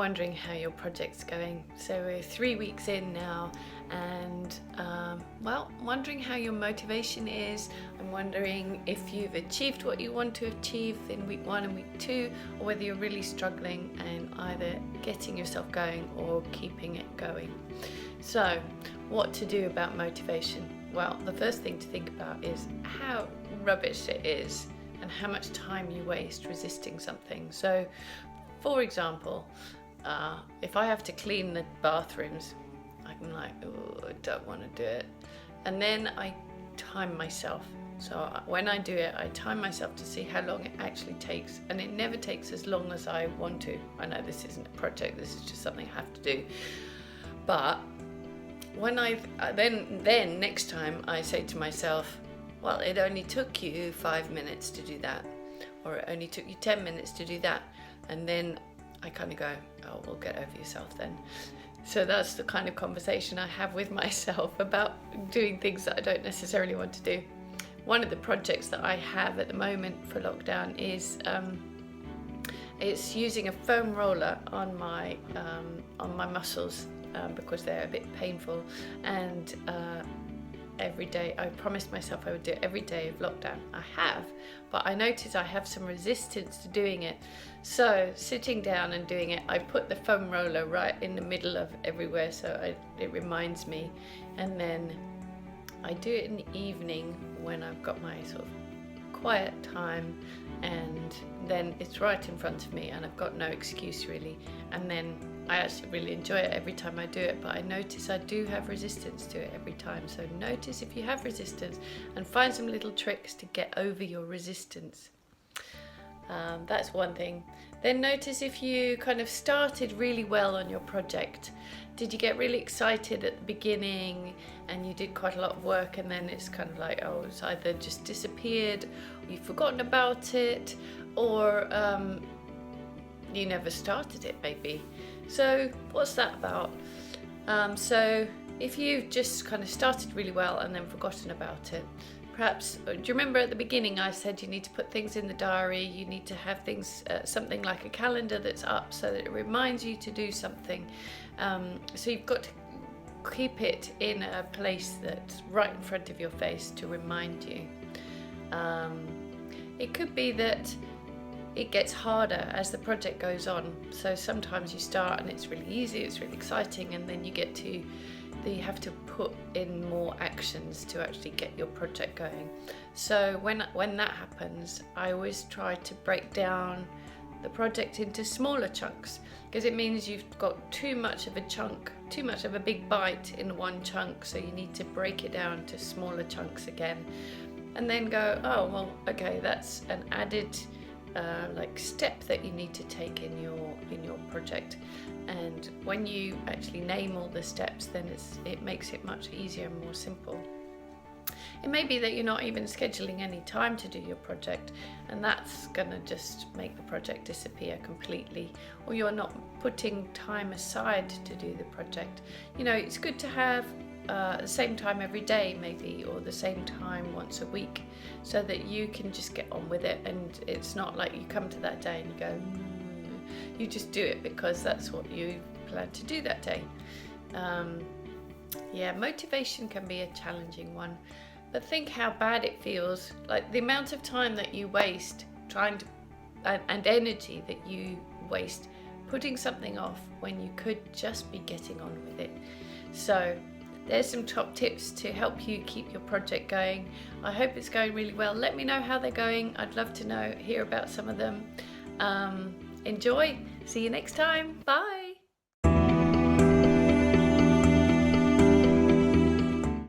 wondering how your project's going. So we're 3 weeks in now, and well, wondering how your motivation is. I'm wondering if you've achieved what you want to achieve in week 1 and week 2, or whether you're really struggling and either getting yourself going or keeping it going. So what to do about motivation? Well, the first thing to think about is how rubbish it is and how much time you waste resisting something. So for example, if I have to clean the bathrooms, I'm like, oh, I don't want to do it. And then I time myself. So when I do it, I time myself to see how long it actually takes. And it never takes as long as I want to. I know this isn't a project, this is just something I have to do. But when then next time I say to myself, well, it only took you 5 minutes to do that, or it only took you 10 minutes to do that. And then I kind of go, oh, well, get over yourself then. So that's the kind of conversation I have with myself about doing things that I don't necessarily want to do. One of the projects that I have at the moment for lockdown is it's using a foam roller on my muscles because they're a bit painful, and every day I promised myself I would do it every day of lockdown. I have, but I noticed I have some resistance to doing it. So sitting down and doing it, I put the foam roller right in the middle of everywhere, so it reminds me. And then I do it in the evening when I've got my sort of quiet time, and then it's right in front of me and I've got no excuse really. And then I actually really enjoy it every time I do it, but I notice I do have resistance to it every time. So notice if you have resistance and find some little tricks to get over your resistance. That's one thing. Then notice if you kind of started really well on your project. Did you get really excited at the beginning and you did quite a lot of work, and then it's kind of like, oh, it's either just disappeared, or you've forgotten about it, or you never started it maybe. So what's that about? So if you've just kind of started really well and then forgotten about it, perhaps, do you remember at the beginning I said you need to put things in the diary, you need to have things, something like a calendar that's up so that it reminds you to do something. So you've got to keep it in a place that's right in front of your face to remind you. It could be that it gets harder as the project goes on. So sometimes you start and it's really easy, it's really exciting, and then you have to put in more actions to actually get your project going. So when that happens, I always try to break down the project into smaller chunks, because it means you've got too much of a big bite in one chunk, so you need to break it down to smaller chunks again, and then go, oh well, okay, that's an added step that you need to take in your project. And when you actually name all the steps, then it makes it much easier and more simple. It may be that you're not even scheduling any time to do your project, and that's gonna just make the project disappear completely, or you're not putting time aside to do the project. You know, it's good to have the same time every day maybe, or the same time once a week, so that you can just get on with it, and it's not like you come to that day and you go, you just do it because that's what you plan to do that day. Yeah, motivation can be a challenging one, but think how bad it feels, like the amount of time that you waste trying to, and energy that you waste putting something off when you could just be getting on with it. So there's some top tips to help you keep your project going. I hope it's going really well. Let me know how they're going. I'd love to hear about some of them. Enjoy. See you next time. Bye.